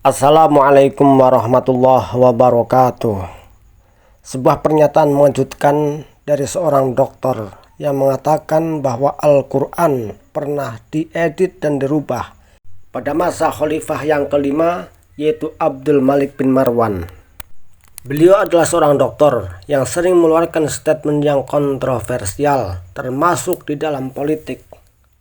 Assalamualaikum warahmatullahi wabarakatuh. Sebuah pernyataan mengejutkan dari seorang dokter yang mengatakan bahwa Al-Quran pernah diedit dan dirubah pada masa khalifah yang kelima, yaitu Abdul Malik bin Marwan. Beliau adalah seorang dokter yang sering mengeluarkan statement yang kontroversial, termasuk di dalam politik.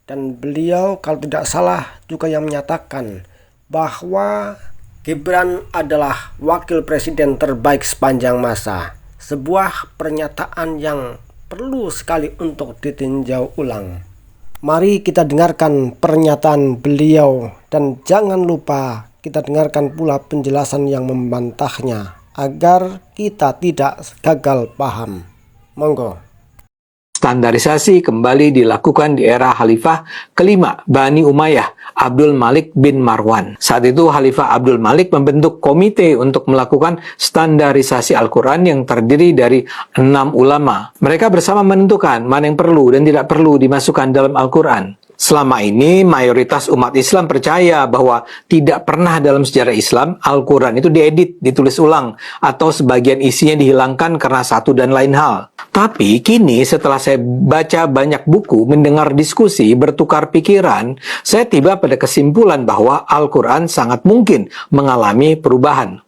Dan beliau kalau tidak salah juga yang menyatakan bahwa Gibran adalah wakil presiden terbaik sepanjang masa. Sebuah pernyataan yang perlu sekali untuk ditinjau ulang. Mari kita dengarkan pernyataan beliau dan jangan lupa kita dengarkan pula penjelasan yang membantahnya agar kita tidak gagal paham. Monggo. Standarisasi kembali dilakukan di era Khalifah kelima Bani Umayyah, Abdul Malik bin Marwan. Saat itu Khalifah Abdul Malik membentuk komite untuk melakukan standarisasi Al-Quran yang terdiri dari 6 ulama. Mereka bersama menentukan mana yang perlu dan tidak perlu dimasukkan dalam Al-Quran. Selama ini, mayoritas umat Islam percaya bahwa tidak pernah dalam sejarah Islam Al-Quran itu diedit, ditulis ulang, atau sebagian isinya dihilangkan karena satu dan lain hal. Tapi kini setelah saya baca banyak buku, mendengar diskusi, bertukar pikiran, saya tiba pada kesimpulan bahwa Al-Quran sangat mungkin mengalami perubahan.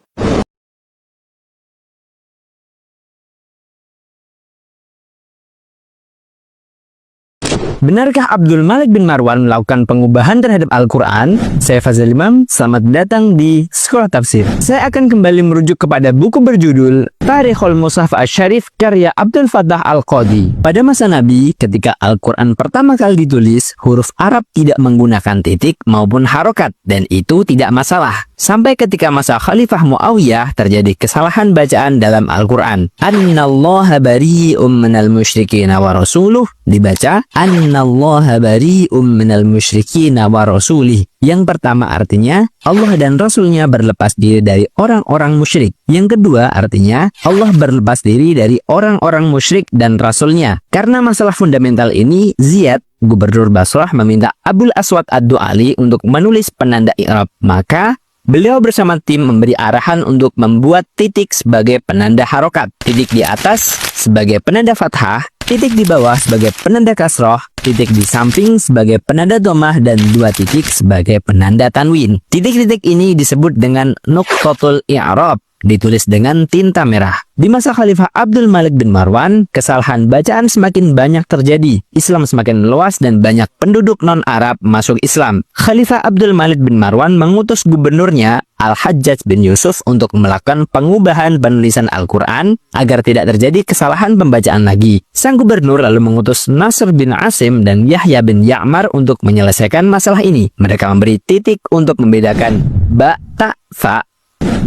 Benarkah Abdul Malik bin Marwan melakukan pengubahan terhadap Al-Quran? Saya Fazal Imam, selamat datang di Sekolah Tafsir. Saya akan kembali merujuk kepada buku berjudul Tarikhul Mushaf Asy-Syarif karya Abdul Fattah Al-Qadi. Pada masa Nabi, ketika Al-Quran pertama kali ditulis, huruf Arab tidak menggunakan titik maupun harokat, dan itu tidak masalah. Sampai ketika masa Khalifah Muawiyah terjadi kesalahan bacaan dalam Al-Quran. Annallaha bari'um minal musyrikin wa rasuluh, dibaca Annallaha bari'um minal musyrikin wa rasulih. Yang pertama artinya Allah dan Rasulnya berlepas diri dari orang-orang musyrik. Yang kedua artinya Allah berlepas diri dari orang-orang musyrik dan Rasulnya. Karena masalah fundamental ini, Ziyad, Gubernur Basrah, meminta Abul Aswad Ad-Du'ali untuk menulis penanda i'rab. Maka beliau bersama tim memberi arahan untuk membuat titik sebagai penanda harokat, titik di atas sebagai penanda fathah, titik di bawah sebagai penanda kasroh, titik di samping sebagai penanda domah, dan 2 titik sebagai penanda tanwin. Titik-titik ini disebut dengan nuqtatul i'rab, ditulis dengan tinta merah. Di masa Khalifah Abdul Malik bin Marwan, kesalahan bacaan semakin banyak terjadi. Islam semakin luas dan banyak penduduk non-Arab masuk Islam. Khalifah Abdul Malik bin Marwan mengutus gubernurnya Al-Hajjaj bin Yusuf untuk melakukan pengubahan penulisan Al-Quran agar tidak terjadi kesalahan pembacaan lagi. Sang gubernur lalu mengutus Nasr bin Asim dan Yahya bin Ya'mar untuk menyelesaikan masalah ini. Mereka memberi titik untuk membedakan ba, ta, fa,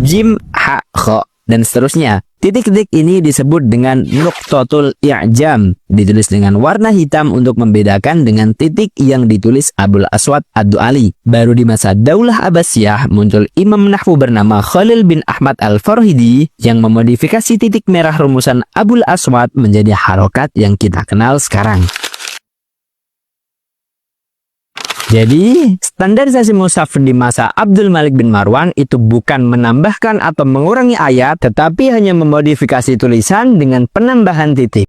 jim, ha, kho, dan seterusnya. Titik-titik ini disebut dengan nuqtatul i'jam, ditulis dengan warna hitam untuk membedakan dengan titik yang ditulis Abul Aswad Ad-Du'ali. Baru di masa Daulah Abbasiyah muncul imam nahwu bernama Khalil bin Ahmad Al-Farhidi yang memodifikasi titik merah rumusan Abul Aswad menjadi harokat yang kita kenal sekarang. Jadi, standarisasi mushaf di masa Abdul Malik bin Marwan itu bukan menambahkan atau mengurangi ayat, tetapi hanya memodifikasi tulisan dengan penambahan titik.